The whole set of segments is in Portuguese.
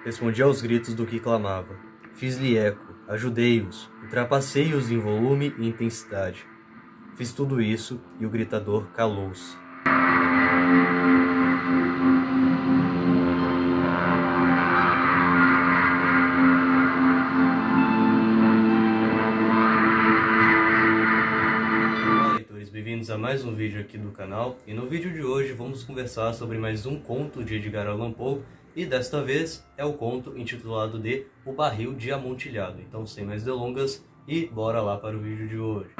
Respondi aos gritos do que clamava. Fiz-lhe eco, ajudei-os, ultrapassei-os em volume e intensidade. Fiz tudo isso e o gritador calou-se. Olá, leitores, bem-vindos a mais um vídeo aqui do canal. E no vídeo de hoje vamos conversar sobre mais um conto de Edgar Allan Poe. E desta vez é o conto intitulado de O Barril de Amontilhado. Então, sem mais delongas, e bora lá para o vídeo de hoje.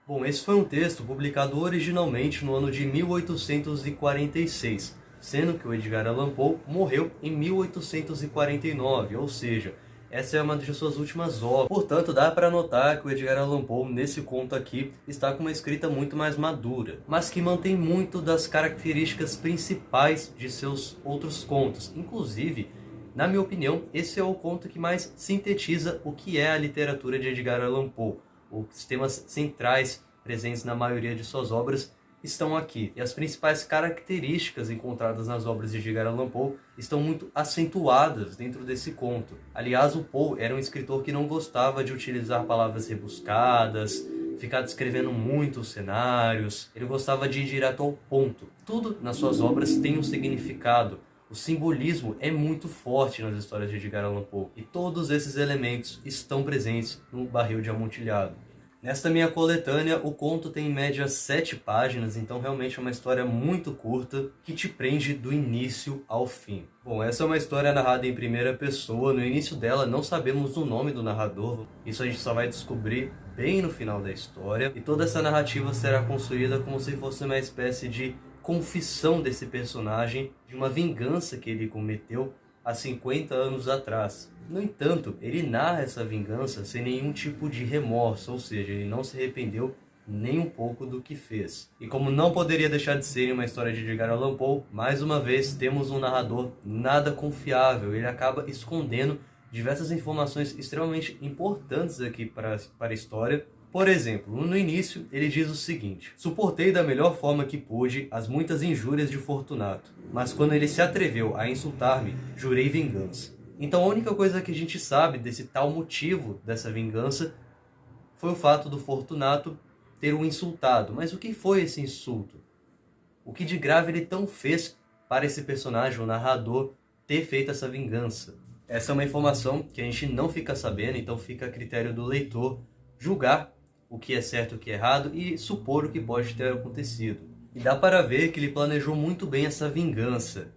Bom, esse foi um texto publicado originalmente no ano de 1846, sendo que o Edgar Allan Poe morreu em 1849, ou seja, essa é uma de suas últimas obras. Portanto, dá para notar que o Edgar Allan Poe, nesse conto aqui, está com uma escrita muito mais madura, mas que mantém muito das características principais de seus outros contos. Inclusive, na minha opinião, esse é o conto que mais sintetiza o que é a literatura de Edgar Allan Poe. Os temas centrais presentes na maioria de suas obras estão aqui. E as principais características encontradas nas obras de Edgar Allan Poe estão muito acentuadas dentro desse conto. Aliás, o Poe era um escritor que não gostava de utilizar palavras rebuscadas, ficar descrevendo muitos cenários. Ele gostava de ir direto ao ponto. Tudo nas suas obras tem um significado. O simbolismo é muito forte nas histórias de Edgar Allan Poe, e todos esses elementos estão presentes no Barril de Amontilhado. Nesta minha coletânea, o conto tem em média 7 páginas, então realmente é uma história muito curta, que te prende do início ao fim. Bom, essa é uma história narrada em primeira pessoa. No início dela não sabemos o nome do narrador, isso a gente só vai descobrir bem no final da história, e toda essa narrativa será construída como se fosse uma espécie de confissão desse personagem de uma vingança que ele cometeu há 50 anos atrás. No entanto, ele narra essa vingança sem nenhum tipo de remorso, ou seja, ele não se arrependeu nem um pouco do que fez. E como não poderia deixar de ser em uma história de Edgar Allan Poe, mais uma vez temos um narrador nada confiável. Ele acaba escondendo diversas informações extremamente importantes aqui para a história. Por exemplo, no início, ele diz o seguinte: suportei da melhor forma que pude as muitas injúrias de Fortunato, mas quando ele se atreveu a insultar-me, jurei vingança. Então a única coisa que a gente sabe desse tal motivo dessa vingança foi o fato do Fortunato ter o insultado. Mas o que foi esse insulto? O que de grave ele tão fez para esse personagem, o narrador, ter feito essa vingança? Essa é uma informação que a gente não fica sabendo, então fica a critério do leitor julgar o que é certo e o que é errado e supor o que pode ter acontecido. E dá para ver que ele planejou muito bem essa vingança.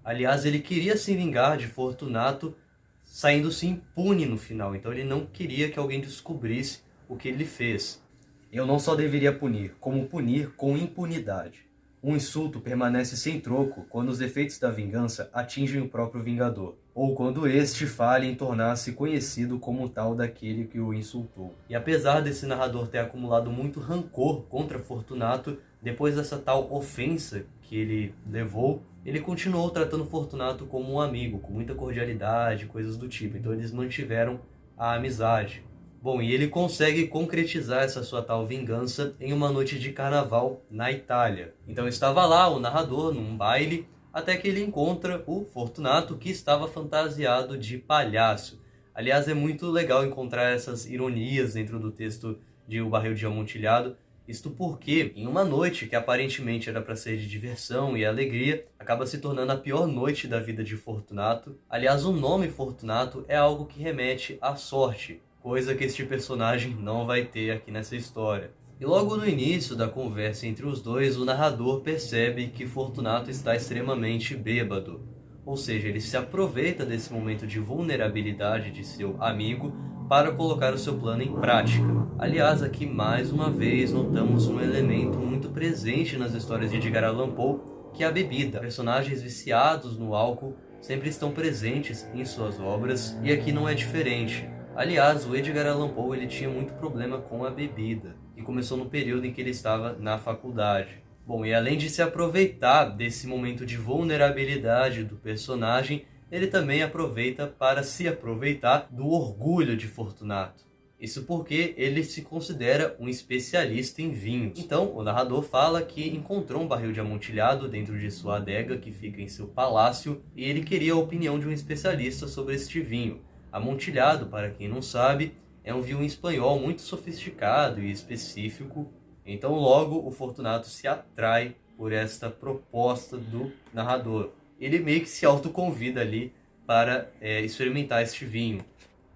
Aliás, ele queria se vingar de Fortunato saindo-se impune no final, então ele não queria que alguém descobrisse o que ele fez. Eu não só deveria punir, como punir com impunidade. Um insulto permanece sem troco quando os efeitos da vingança atingem o próprio vingador, ou quando este falha em tornar-se conhecido como tal daquele que o insultou. E apesar desse narrador ter acumulado muito rancor contra Fortunato, depois dessa tal ofensa que ele levou, ele continuou tratando Fortunato como um amigo, com muita cordialidade, coisas do tipo. Então eles mantiveram a amizade. Bom, e ele consegue concretizar essa sua tal vingança em uma noite de carnaval na Itália. Então estava lá o narrador num baile, até que ele encontra o Fortunato, que estava fantasiado de palhaço. Aliás, é muito legal encontrar essas ironias dentro do texto de O Barril de Amontilhado. Isto porque, em uma noite que aparentemente era para ser de diversão e alegria, acaba se tornando a pior noite da vida de Fortunato. Aliás, o nome Fortunato é algo que remete à sorte, coisa que este personagem não vai ter aqui nessa história. E logo no início da conversa entre os dois, o narrador percebe que Fortunato está extremamente bêbado. Ou seja, ele se aproveita desse momento de vulnerabilidade de seu amigo para colocar o seu plano em prática. Aliás, aqui mais uma vez notamos um elemento muito presente nas histórias de Edgar Allan Poe, que é a bebida. Personagens viciados no álcool sempre estão presentes em suas obras, e aqui não é diferente. Aliás, o Edgar Allan Poe ele tinha muito problema com a bebida, e começou no período em que ele estava na faculdade. Bom, e além de se aproveitar desse momento de vulnerabilidade do personagem, ele também aproveita para se aproveitar do orgulho de Fortunato. Isso porque ele se considera um especialista em vinhos. Então, o narrador fala que encontrou um barril de amontilhado dentro de sua adega, que fica em seu palácio, e ele queria a opinião de um especialista sobre este vinho. Amontilhado, para quem não sabe, é um vinho espanhol muito sofisticado e específico. Então, logo, o Fortunato se atrai por esta proposta do narrador. Ele meio que se autoconvida ali para experimentar este vinho.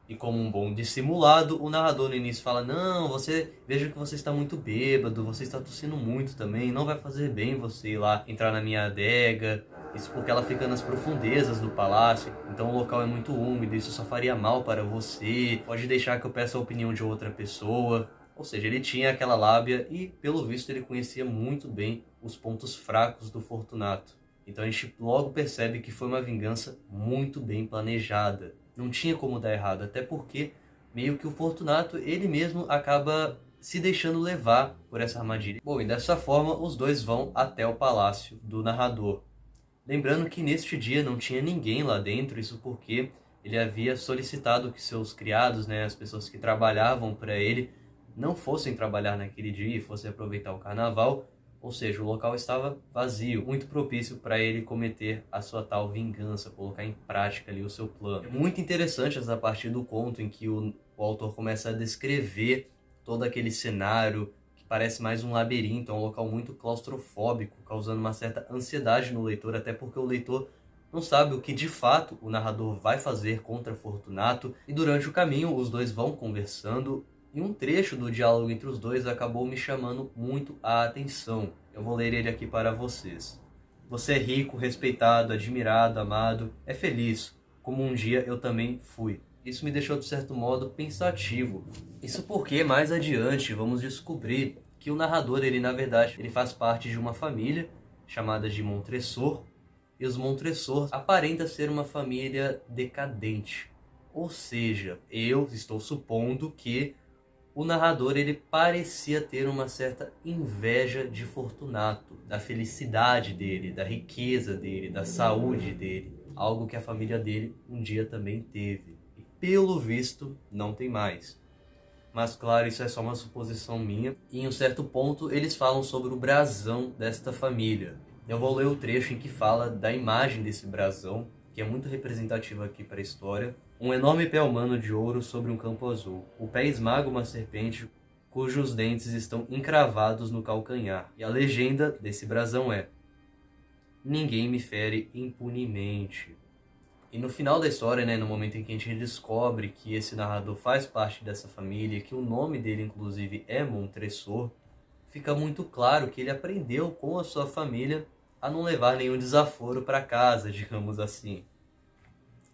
E como um bom dissimulado, o narrador no início fala: não, veja que você está muito bêbado, você está tossindo muito também, não vai fazer bem você ir lá entrar na minha adega. Isso porque ela fica nas profundezas do palácio, então o local é muito úmido, isso só faria mal para você, pode deixar que eu peça a opinião de outra pessoa. Ou seja, ele tinha aquela lábia e, pelo visto, ele conhecia muito bem os pontos fracos do Fortunato. Então a gente logo percebe que foi uma vingança muito bem planejada. Não tinha como dar errado, até porque meio que o Fortunato, ele mesmo acaba se deixando levar por essa armadilha. Bom, e dessa forma os dois vão até o palácio do narrador. Lembrando que neste dia não tinha ninguém lá dentro, isso porque ele havia solicitado que seus criados, as pessoas que trabalhavam para ele, não fossem trabalhar naquele dia e fossem aproveitar o carnaval. Ou seja, o local estava vazio, muito propício para ele cometer a sua tal vingança, colocar em prática ali o seu plano. É muito interessante essa parte do conto em que o autor começa a descrever todo aquele cenário que parece mais um labirinto, é um local muito claustrofóbico, causando uma certa ansiedade no leitor, até porque o leitor não sabe o que de fato o narrador vai fazer contra Fortunato, e durante o caminho os dois vão conversando. E um trecho do diálogo entre os dois acabou me chamando muito a atenção. Eu vou ler ele aqui para vocês. Você é rico, respeitado, admirado, amado, é feliz, como um dia eu também fui. Isso me deixou, de certo modo, pensativo. Isso porque, mais adiante, vamos descobrir que o narrador, na verdade, ele faz parte de uma família chamada de Montresor, e os Montresor aparenta ser uma família decadente. Ou seja, eu estou supondo que o narrador, ele parecia ter uma certa inveja de Fortunato, da felicidade dele, da riqueza dele, da saúde dele. Algo que a família dele um dia também teve. E pelo visto, não tem mais. Mas claro, isso é só uma suposição minha. E em um certo ponto, eles falam sobre o brasão desta família. Eu vou ler o trecho em que fala da imagem desse brasão, que é muito representativo aqui para a história. Um enorme pé humano de ouro sobre um campo azul. O pé esmaga uma serpente cujos dentes estão encravados no calcanhar. E a legenda desse brasão é: ninguém me fere impunemente. E no final da história, no momento em que a gente descobre que esse narrador faz parte dessa família, que o nome dele inclusive é Montresor, fica muito claro que ele aprendeu com a sua família a não levar nenhum desaforo para casa, digamos assim.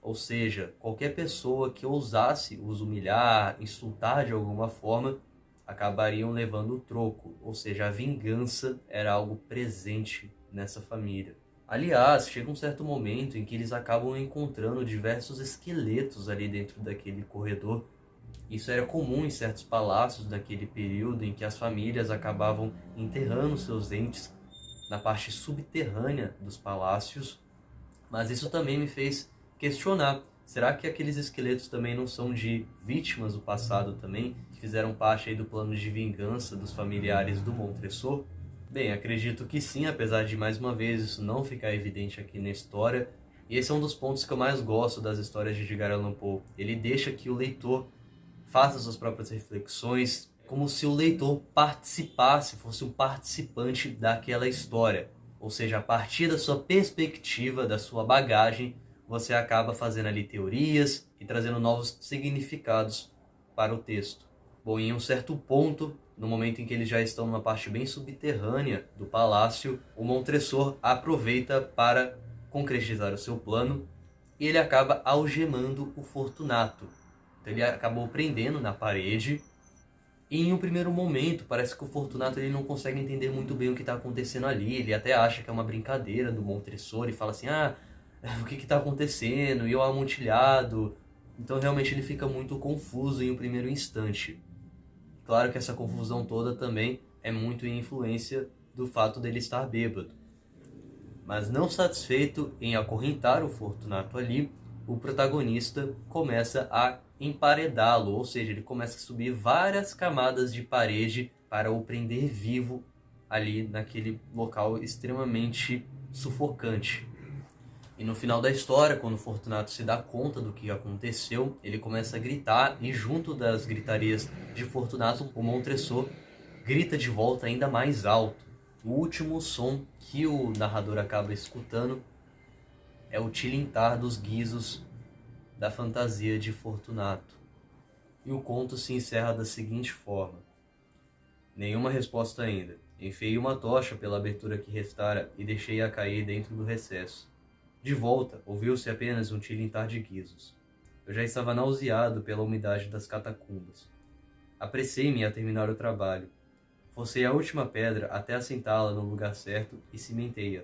Ou seja, qualquer pessoa que ousasse os humilhar, insultar de alguma forma, acabariam levando o troco. Ou seja, a vingança era algo presente nessa família. Aliás, chega um certo momento em que eles acabam encontrando diversos esqueletos ali dentro daquele corredor. Isso era comum em certos palácios daquele período, em que as famílias acabavam enterrando seus entes na parte subterrânea dos palácios. Mas isso também me fez questionar: será que aqueles esqueletos também não são de vítimas do passado também, que fizeram parte aí do plano de vingança dos familiares do Montresor? Bem, acredito que sim, apesar de, mais uma vez, isso não ficar evidente aqui na história. E esse é um dos pontos que eu mais gosto das histórias de Edgar Allan Poe. Ele deixa que o leitor faça suas próprias reflexões, como se o leitor participasse, fosse um participante daquela história. Ou seja, a partir da sua perspectiva, da sua bagagem, você acaba fazendo ali teorias e trazendo novos significados para o texto. Bom, em um certo ponto, no momento em que eles já estão numa parte bem subterrânea do palácio, o Montresor aproveita para concretizar o seu plano e ele acaba algemando o Fortunato. Então ele acabou prendendo na parede. E em um primeiro momento, parece que o Fortunato ele não consegue entender muito bem o que está acontecendo ali. Ele até acha que é uma brincadeira do Montresor e fala assim: o que está acontecendo? E o amontilhado. Então realmente ele fica muito confuso em um primeiro instante. Claro que essa confusão toda também é muito em influência do fato dele estar bêbado. Mas não satisfeito em acorrentar o Fortunato ali, o protagonista começa a emparedá-lo, ou seja, ele começa a subir várias camadas de parede para o prender vivo ali naquele local extremamente sufocante. E no final da história, quando Fortunato se dá conta do que aconteceu, ele começa a gritar, e junto das gritarias de Fortunato, o Montresor grita de volta ainda mais alto. O último som que o narrador acaba escutando é o tilintar dos guizos da fantasia de Fortunato. E o conto se encerra da seguinte forma: nenhuma resposta ainda. Enfiei uma tocha pela abertura que restara e deixei-a cair dentro do recesso. De volta, ouviu-se apenas um tilintar de guizos. Eu já estava nauseado pela umidade das catacumbas. Apressei-me a terminar o trabalho. Forcei a última pedra até assentá-la no lugar certo e cimentei-a.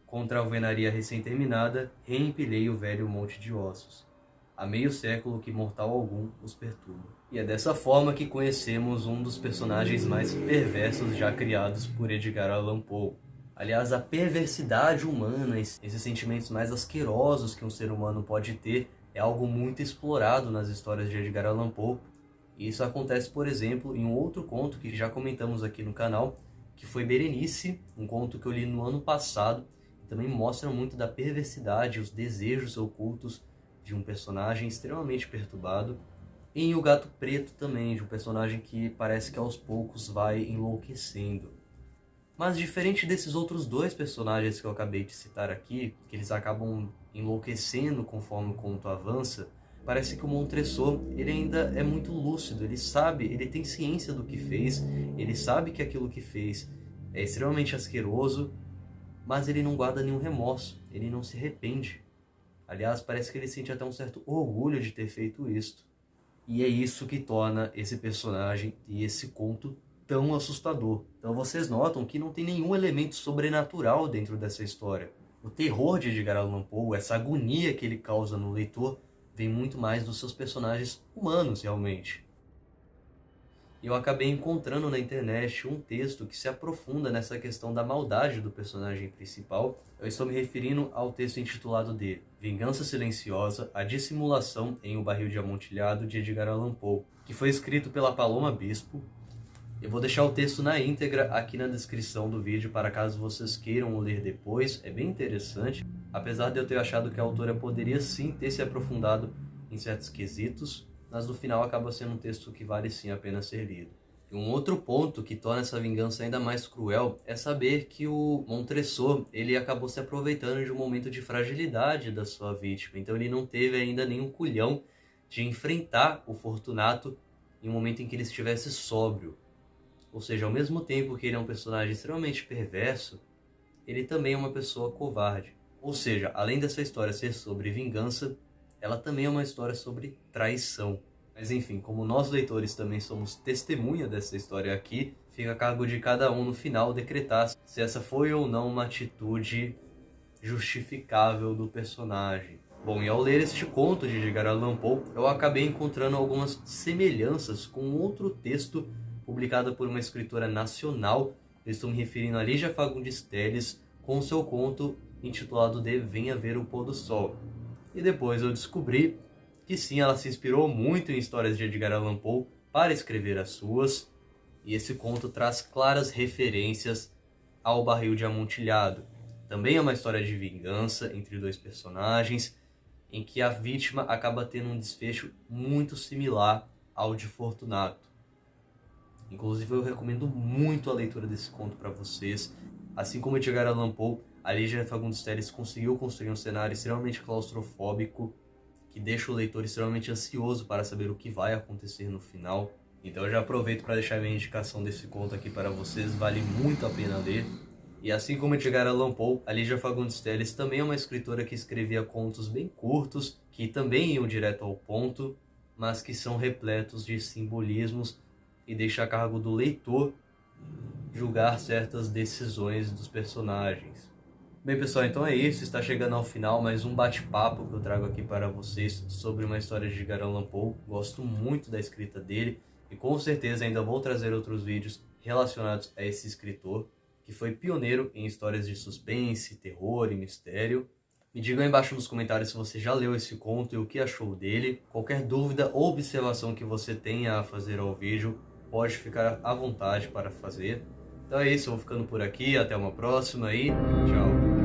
Contra a alvenaria recém-terminada, reempilhei o velho monte de ossos. Há meio século que mortal algum os perturba. E é dessa forma que conhecemos um dos personagens mais perversos já criados por Edgar Allan Poe. Aliás, a perversidade humana, esses sentimentos mais asquerosos que um ser humano pode ter, é algo muito explorado nas histórias de Edgar Allan Poe. E isso acontece, por exemplo, em um outro conto que já comentamos aqui no canal, que foi Berenice, um conto que eu li no ano passado, e também mostra muito da perversidade e os desejos ocultos de um personagem extremamente perturbado. E em O Gato Preto também, de um personagem que parece que aos poucos vai enlouquecendo. Mas diferente desses outros dois personagens que eu acabei de citar aqui, que eles acabam enlouquecendo conforme o conto avança, parece que o Montresor, ele ainda é muito lúcido, ele sabe, ele tem ciência do que fez, ele sabe que aquilo que fez é extremamente asqueroso, mas ele não guarda nenhum remorso, ele não se arrepende. Aliás, parece que ele sente até um certo orgulho de ter feito isto. E é isso que torna esse personagem e esse conto tão assustador. Então vocês notam que não tem nenhum elemento sobrenatural dentro dessa história. O terror de Edgar Allan Poe, essa agonia que ele causa no leitor, vem muito mais dos seus personagens humanos, realmente. Eu acabei encontrando na internet um texto que se aprofunda nessa questão da maldade do personagem principal. Eu estou me referindo ao texto intitulado de Vingança Silenciosa, a Dissimulação em O Barril de Amontilhado, de Edgar Allan Poe, que foi escrito pela Paloma Bispo. Eu vou deixar o texto na íntegra aqui na descrição do vídeo para caso vocês queiram o ler depois, é bem interessante. Apesar de eu ter achado que a autora poderia sim ter se aprofundado em certos quesitos, mas no final acaba sendo um texto que vale sim a pena ser lido. E um outro ponto que torna essa vingança ainda mais cruel é saber que o Montresor, ele acabou se aproveitando de um momento de fragilidade da sua vítima, então ele não teve ainda nenhum culhão de enfrentar o Fortunato em um momento em que ele estivesse sóbrio. Ou seja, ao mesmo tempo que ele é um personagem extremamente perverso, ele também é uma pessoa covarde. Ou seja, além dessa história ser sobre vingança, ela também é uma história sobre traição. Mas enfim, como nós leitores também somos testemunha dessa história aqui, fica a cargo de cada um no final decretar se essa foi ou não uma atitude justificável do personagem. Bom, e ao ler este conto de Edgar Allan Poe, eu acabei encontrando algumas semelhanças com outro texto publicado por uma escritora nacional. Eu estou me referindo a Lígia Fagundes Telles, com seu conto intitulado de Venha Ver o Pôr do Sol. E depois eu descobri que sim, ela se inspirou muito em histórias de Edgar Allan Poe para escrever as suas, e esse conto traz claras referências ao Barril de Amontilhado. Também é uma história de vingança entre dois personagens, em que a vítima acaba tendo um desfecho muito similar ao de Fortunato. Inclusive eu recomendo muito a leitura desse conto para vocês. Assim como Edgar Allan Poe, a Lígia Fagundes Telles conseguiu construir um cenário extremamente claustrofóbico, que deixa o leitor extremamente ansioso para saber o que vai acontecer no final. Então eu já aproveito para deixar minha indicação desse conto aqui para vocês, vale muito a pena ler. E assim como Edgar Allan Poe, a Lígia Fagundes Telles também é uma escritora que escrevia contos bem curtos, que também iam direto ao ponto, mas que são repletos de simbolismos e deixa a cargo do leitor julgar certas decisões dos personagens. Bem pessoal, então é isso, está chegando ao final mais um bate-papo que eu trago aqui para vocês sobre uma história de Edgar Allan Poe. Gosto muito da escrita dele e com certeza ainda vou trazer outros vídeos relacionados a esse escritor, que foi pioneiro em histórias de suspense, terror e mistério. Me digam aí embaixo nos comentários se você já leu esse conto e o que achou dele. Qualquer dúvida ou observação que você tenha a fazer ao vídeo, pode ficar à vontade para fazer. Então é isso, eu vou ficando por aqui, até uma próxima e tchau!